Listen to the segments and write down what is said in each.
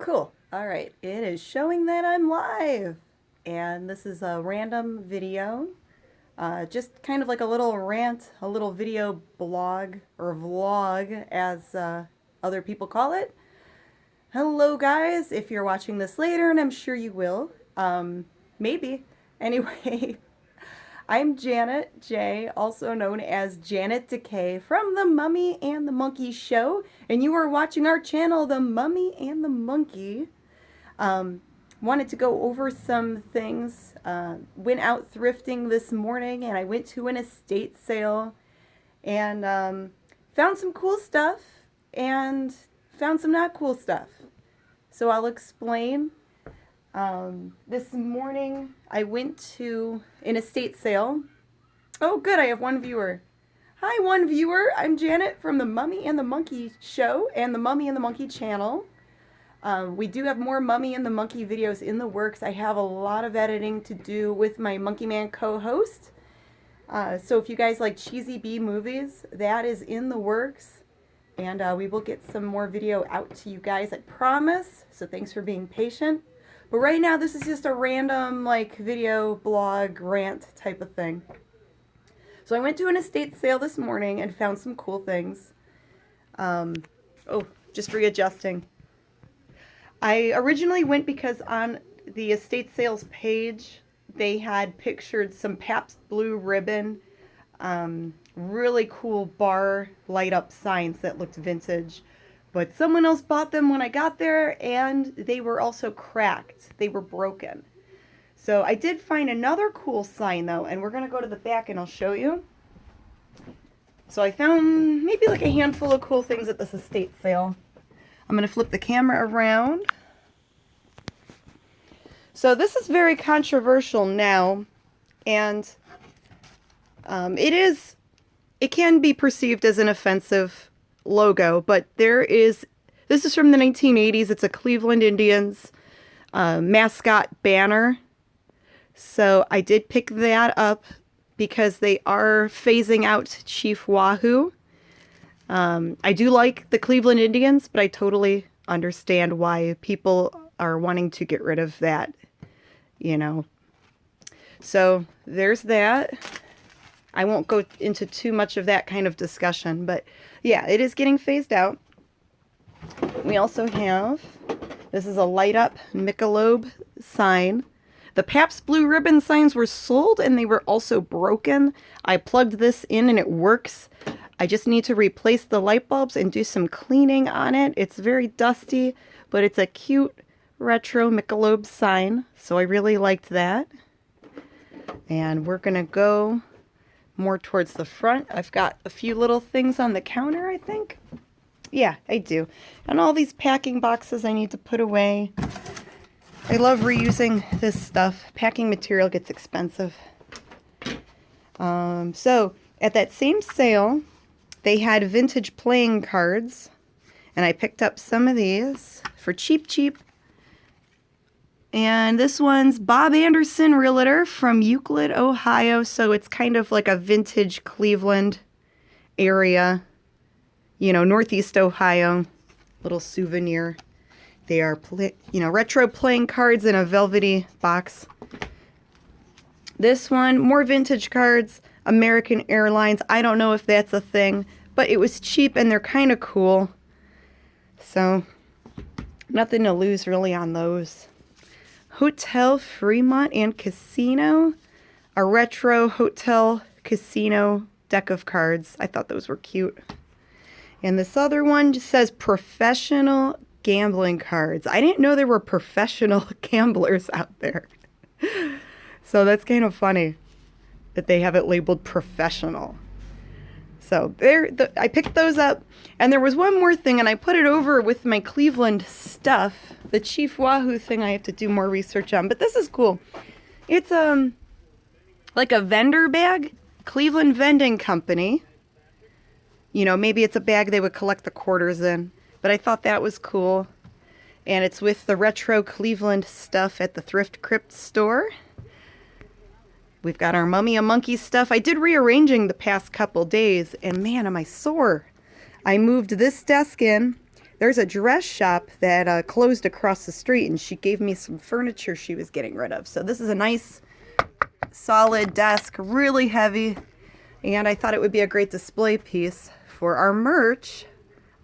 Cool. All right. It is showing that I'm live. And this is a random video. Just kind of like a little rant, a little video blog or vlog as other people call it. Hello guys, if you're watching this later, and I'm sure you will. Maybe. Anyway, I'm Janet J, also known as Janet Decay from The Mummy and the Monkey Show, and you are watching our channel, The Mummy and the Monkey. Wanted to go over some things. Went out thrifting this morning, and I went to an estate sale, and found some cool stuff, and found some not cool stuff. So I'll explain. This morning I went to an estate sale. Oh good, I have one viewer. Hi one viewer, I'm Janet from the Mummy and the Monkey Show and the Mummy and the Monkey channel. We do have more Mummy and the Monkey videos in the works. I have a lot of editing to do with my Monkey Man co-host. So if you guys like cheesy B movies, that is in the works. And we will get some more video out to you guys, I promise. So thanks for being patient. But right now, this is just a random, like, video, blog, rant type of thing. So I went to an estate sale this morning and found some cool things. Just readjusting. I originally went because on the estate sales page, they had pictured some Pabst Blue Ribbon, really cool bar light-up signs that looked vintage. But someone else bought them when I got there, and they were also cracked. They were broken. So I did find another cool sign, though, and we're going to go to the back and I'll show you. So I found maybe like a handful of cool things at this estate sale. I'm going to flip the camera around. So this is very controversial now, and it can be perceived as an offensive logo, but this is from the 1980s. It's a Cleveland Indians mascot banner. So I did pick that up because they are phasing out Chief Wahoo. I do like the Cleveland Indians, but I totally understand why people are wanting to get rid of that, you know. So there's that. I won't go into too much of that kind of discussion, but yeah, it is getting phased out. We also have, this is a light up Michelob sign. The Pabst Blue Ribbon signs were sold and they were also broken. I plugged this in and it works. I just need to replace the light bulbs and do some cleaning on it. It's very dusty, but it's a cute retro Michelob sign, so I really liked that. And we're gonna go more towards the front. I've got a few little things on the counter, I think. Yeah, I do. And all these packing boxes I need to put away. I love reusing this stuff. Packing material gets expensive. So at that same sale, they had vintage playing cards, and I picked up some of these for cheap. And this one's Bob Anderson Realtor from Euclid, Ohio. So it's kind of like a vintage Cleveland area, you know, Northeast Ohio, little souvenir. They are, retro playing cards in a velvety box. This one, more vintage cards, American Airlines. I don't know if that's a thing, but it was cheap and they're kind of cool. So nothing to lose really on those. Hotel Fremont and Casino, a retro hotel casino deck of cards. I thought those were cute. And this other one just says professional gambling cards. I didn't know there were professional gamblers out there. So that's kind of funny that they have it labeled professional. So I picked those up, and there was one more thing, and I put it over with my Cleveland stuff. The Chief Wahoo thing I have to do more research on, but this is cool. It's like a vendor bag, Cleveland Vending Company. You know, maybe it's a bag they would collect the quarters in, but I thought that was cool. And it's with the retro Cleveland stuff at the Thrift Crypt store. We've got our Mummy and Monkey stuff. I did rearranging the past couple days, and man, am I sore. I moved this desk in. There's a dress shop that closed across the street, and she gave me some furniture she was getting rid of. So this is a nice, solid desk, really heavy, and I thought it would be a great display piece for our merch,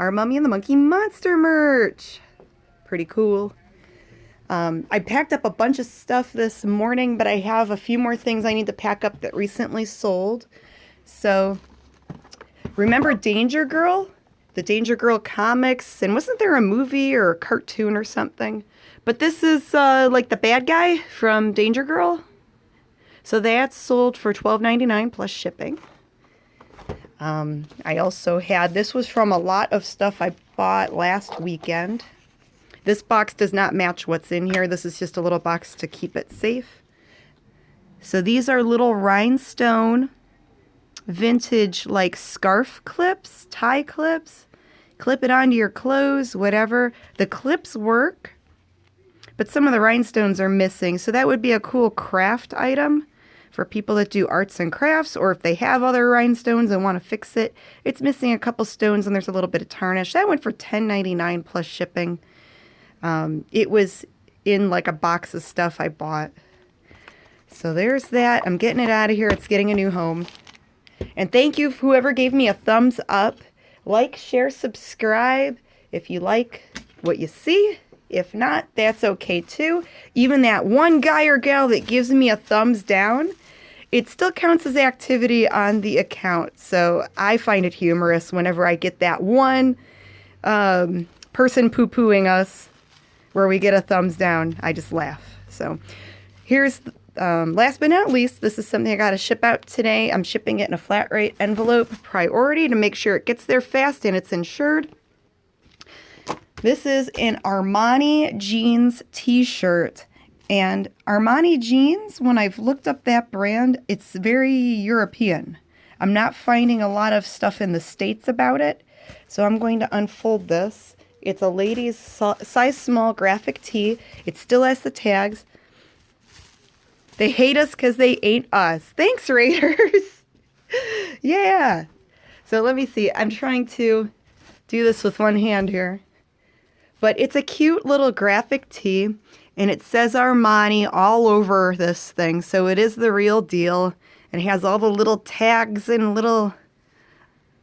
our Mummy and the Monkey Monster merch. Pretty cool. I packed up a bunch of stuff this morning, but I have a few more things I need to pack up that recently sold. So, remember Danger Girl? The Danger Girl comics, and wasn't there a movie or a cartoon or something? But this is like the bad guy from Danger Girl. So that's sold for $12.99 plus shipping. I also had, this was from a lot of stuff I bought last weekend. This box does not match what's in here. This is just a little box to keep it safe. So these are little rhinestone vintage like scarf clips, tie clips. Clip it onto your clothes, whatever. The clips work, but some of the rhinestones are missing. So that would be a cool craft item for people that do arts and crafts, or if they have other rhinestones and want to fix it. It's missing a couple stones and there's a little bit of tarnish. That went for $10.99 plus shipping. It was in like a box of stuff I bought. So there's that. I'm getting it out of here. It's getting a new home. And thank you whoever gave me a thumbs up. Like, share, subscribe if you like what you see. If not, that's okay too. Even that one guy or gal that gives me a thumbs down, it still counts as activity on the account. So I find it humorous whenever I get that one person poo-pooing us where we get a thumbs down. I just laugh. So here's, last but not least, this is something I got to ship out today. I'm shipping it in a flat rate envelope, priority, to make sure it gets there fast and it's insured. This is an Armani jeans t-shirt. And Armani jeans, when I've looked up that brand, it's very European. I'm not finding a lot of stuff in the States about it. So I'm going to unfold this. It's a ladies size small graphic tee. It still has the tags. They hate us because they ain't us. Thanks, Raiders. Yeah. So let me see. I'm trying to do this with one hand here. But it's a cute little graphic tee, and it says Armani all over this thing. So it is the real deal. And it has all the little tags and little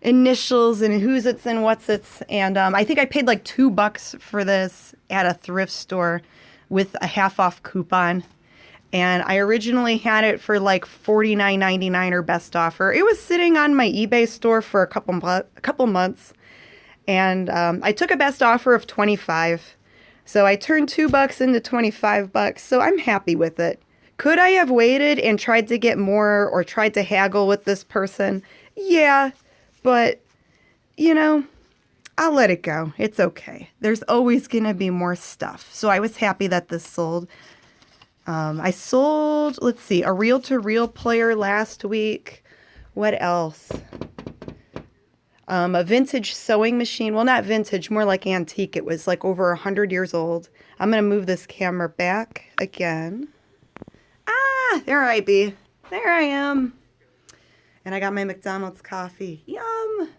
initials and who's it's and what's it's. And I think I paid like $2 for this at a thrift store with a half off coupon. And I originally had it for like $49.99 or best offer. It was sitting on my eBay store for a couple months. And I took a best offer of $25. So I turned $2 into $25. So I'm happy with it. Could I have waited and tried to get more or tried to haggle with this person? Yeah, but, you know, I'll let it go. It's okay. There's always going to be more stuff. So I was happy that this sold. I sold, let's see, a reel-to-reel player last week. What else? A vintage sewing machine. Well, not vintage, more like antique. It was like over 100 years old. I'm going to move this camera back again. Ah, there I be. There I am. And I got my McDonald's coffee. Yum.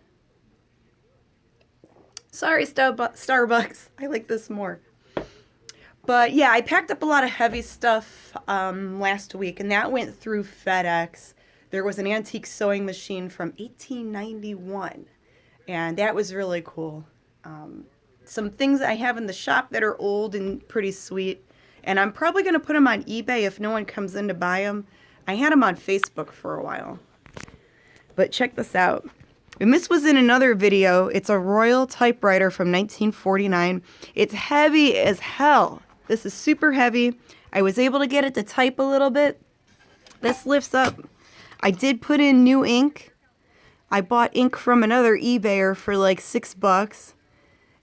Sorry, Starbucks. I like this more. But yeah, I packed up a lot of heavy stuff last week, and that went through FedEx. There was an antique sewing machine from 1891, and that was really cool. Some things I have in the shop that are old and pretty sweet, and I'm probably going to put them on eBay if no one comes in to buy them. I had them on Facebook for a while. But check this out. And this was in another video. It's a Royal typewriter from 1949. It's heavy as hell. This is super heavy. I was able to get it to type a little bit. This lifts up. I did put in new ink. I bought ink from another eBayer for like $6.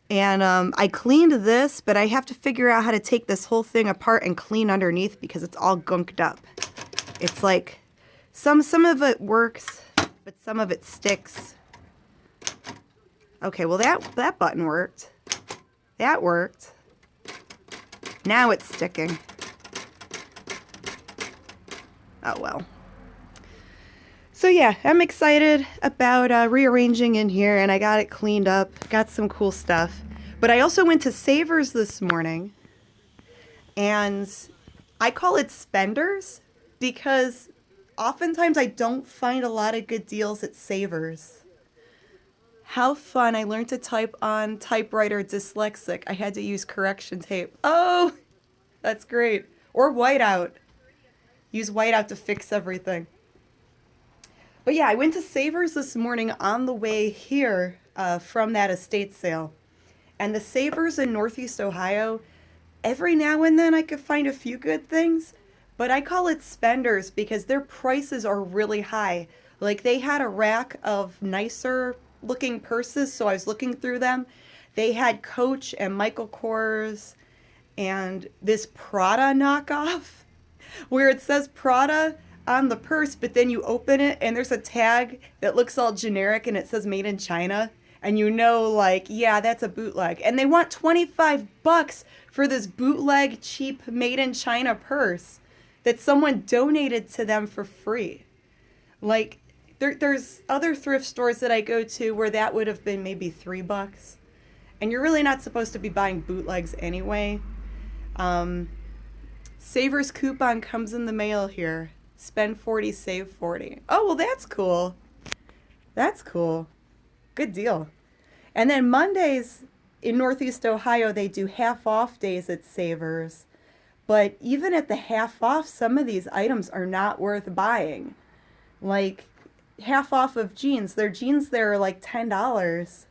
And I cleaned this, but I have to figure out how to take this whole thing apart and clean underneath because it's all gunked up. It's like some of it works, but some of it sticks. Okay, well that button worked. That worked. Now it's sticking. Oh well. So yeah, I'm excited about rearranging in here, and I got it cleaned up. Got some cool stuff. But I also went to Savers this morning, and I call it spenders because oftentimes I don't find a lot of good deals at Savers. How fun. I learned to type on typewriter dyslexic. I had to use correction tape. Oh, that's great. Or whiteout. Use whiteout to fix everything. But yeah, I went to Savers this morning on the way here from that estate sale. And the Savers in Northeast Ohio, every now and then I could find a few good things, but I call it spenders because their prices are really high. Like they had a rack of nicer looking purses, so I was looking through them. They had Coach and Michael Kors and this Prada knockoff where it says Prada on the purse, but then you open it and there's a tag that looks all generic and it says made in China. And you know, like, yeah, that's a bootleg. And they want $25 for this bootleg, cheap, made in China purse that someone donated to them for free. Like, there's other thrift stores that I go to where that would have been maybe $3. And you're really not supposed to be buying bootlegs anyway. Savers coupon comes in the mail here. Spend 40, save 40. Oh, well, that's cool. That's cool. Good deal. And then Mondays in Northeast Ohio, they do half off days at Savers. But even at the half off, some of these items are not worth buying. Like half off of jeans. Their jeans there are like $10.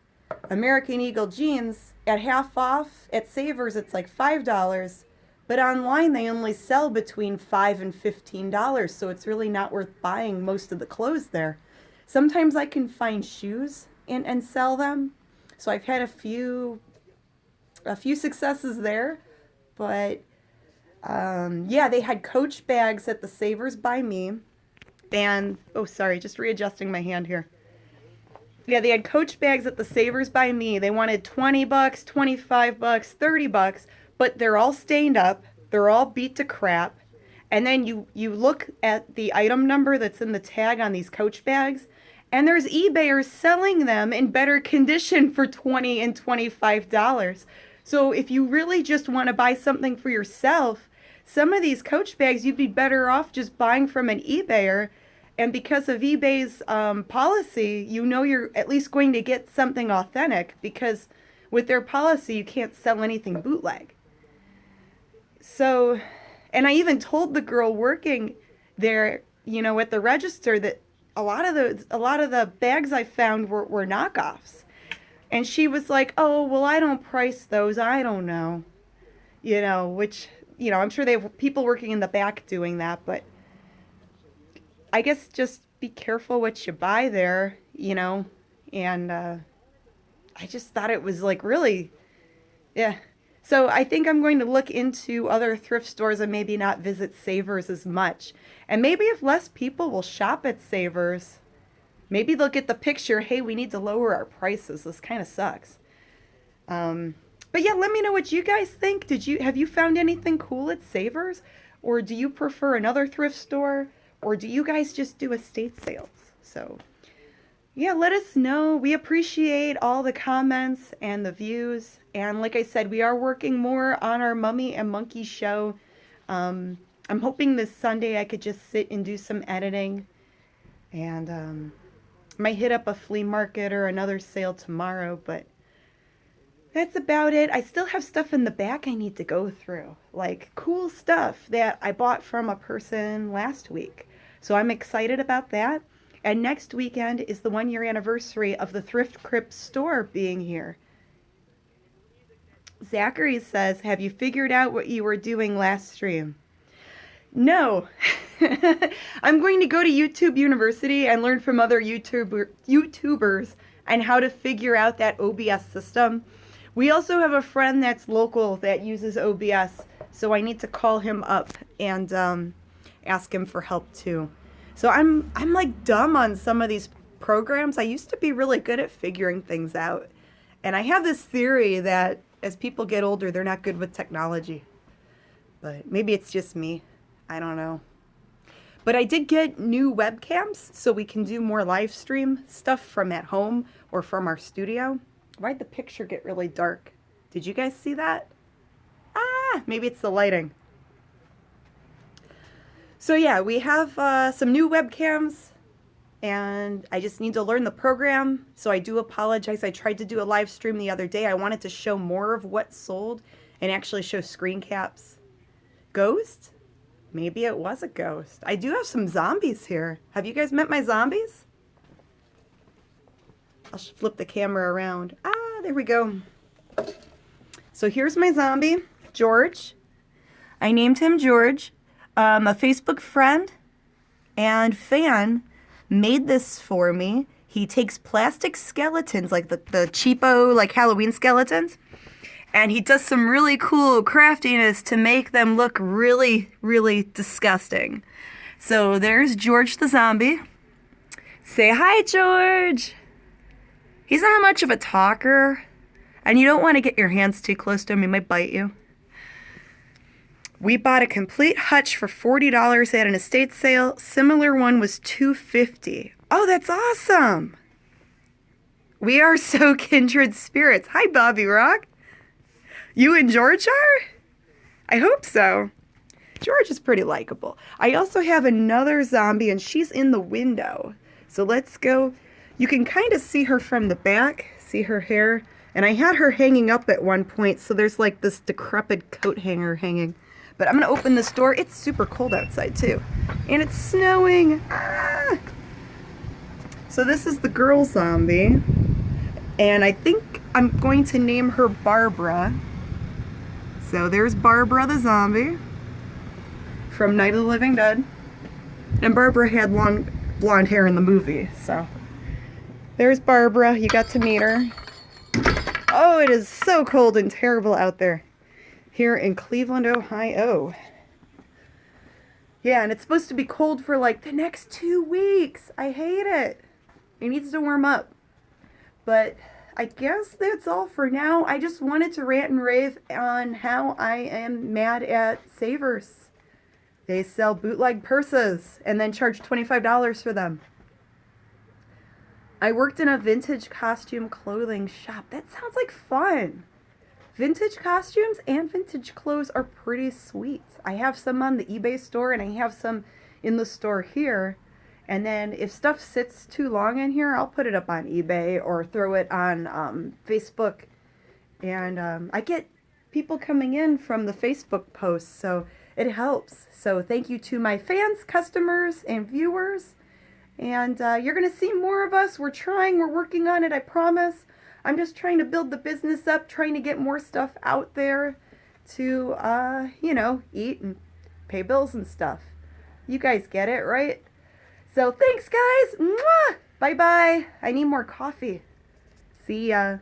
American Eagle jeans at half off at Savers, it's like $5. But online, they only sell between $5 and $15. So it's really not worth buying most of the clothes there. Sometimes I can find shoes and sell them. So I've had a few successes there, but yeah, they had Coach bags at the Savers by me, and oh, sorry, just readjusting my hand here. Yeah, they had Coach bags at the Savers by me. They wanted $20, $25, $30, but they're all stained up, they're all beat to crap, and then you look at the item number that's in the tag on these Coach bags. And there's eBayers selling them in better condition for $20 and $25. So if you really just want to buy something for yourself, some of these Coach bags, you'd be better off just buying from an eBayer. And because of eBay's policy, you know you're at least going to get something authentic because with their policy, you can't sell anything bootleg. So, and I even told the girl working there, you know, at the register that a lot of the bags I found were knockoffs. And she was like, oh, well, I don't price those. I don't know. You know, which, you know, I'm sure they have people working in the back doing that. But I guess just be careful what you buy there, you know. And I just thought it was like really, yeah. So I think I'm going to look into other thrift stores and maybe not visit Savers as much. And maybe if less people will shop at Savers, maybe they'll get the picture, hey, we need to lower our prices. This kind of sucks. But yeah, let me know what you guys think. Have you found anything cool at Savers? Or do you prefer another thrift store? Or do you guys just do estate sales? So yeah, let us know. We appreciate all the comments and the views. And like I said, we are working more on our Mummy and Monkey show. I'm hoping this Sunday I could just sit and do some editing. And might hit up a flea market or another sale tomorrow. But that's about it. I still have stuff in the back I need to go through. Like cool stuff that I bought from a person last week. So I'm excited about that. And next weekend is the 1-year anniversary of the Thrift Crypt store being here. Zachary says, have you figured out what you were doing last stream? No. I'm going to go to YouTube University and learn from other YouTubers and how to figure out that OBS system. We also have a friend that's local that uses OBS, so I need to call him up and ask him for help too. So I'm like dumb on some of these programs. I used to be really good at figuring things out. And I have this theory that as people get older, they're not good with technology. But maybe it's just me. I don't know. But I did get new webcams so we can do more live stream stuff from at home or from our studio. Why'd the picture get really dark? Did you guys see that? Ah, maybe it's the lighting. So yeah, we have some new webcams, and I just need to learn the program. So I do apologize. I tried to do a live stream the other day. I wanted to show more of what sold and actually show screen caps. Ghost? Maybe it was a ghost. I do have some zombies here. Have you guys met my zombies? I'll flip the camera around. Ah, there we go. So here's my zombie, George. I named him George. A Facebook friend and fan made this for me. He takes plastic skeletons, like the cheapo, like Halloween skeletons, and he does some really cool craftiness to make them look really, really disgusting. So there's George the zombie. Say hi, George. He's not much of a talker, and you don't want to get your hands too close to him. He might bite you. We bought a complete hutch for $40 at an estate sale. Similar one was $250. Oh, that's awesome. We are so kindred spirits. Hi, Bobby Rock. You and George are? I hope so. George is pretty likable. I also have another zombie, and she's in the window. So let's go. You can kind of see her from the back. See her hair? And I had her hanging up at one point, so there's like this decrepit coat hanger hanging. But I'm going to open this door. It's super cold outside, too. And it's snowing. Ah! So this is the girl zombie. And I think I'm going to name her Barbara. So there's Barbara the zombie from Night of the Living Dead. And Barbara had long blonde hair in the movie. So there's Barbara. You got to meet her. Oh, it is so cold and terrible out there here in Cleveland, Ohio. Yeah, and it's supposed to be cold for like the next 2 weeks. I hate it. It needs to warm up. But I guess that's all for now. I just wanted to rant and rave on how I am mad at Savers. They sell bootleg purses and then charge $25 for them. I worked in a vintage costume clothing shop. That sounds like fun. Vintage costumes and vintage clothes are pretty sweet. I have some on the eBay store and I have some in the store here. And then if stuff sits too long in here, I'll put it up on eBay or throw it on Facebook. And I get people coming in from the Facebook posts, so it helps. So thank you to my fans, customers, and viewers. And you're going to see more of us. We're working on it, I promise. I'm just trying to build the business up, trying to get more stuff out there to, eat and pay bills and stuff. You guys get it, right? So thanks, guys. Mwah! Bye-bye. I need more coffee. See ya.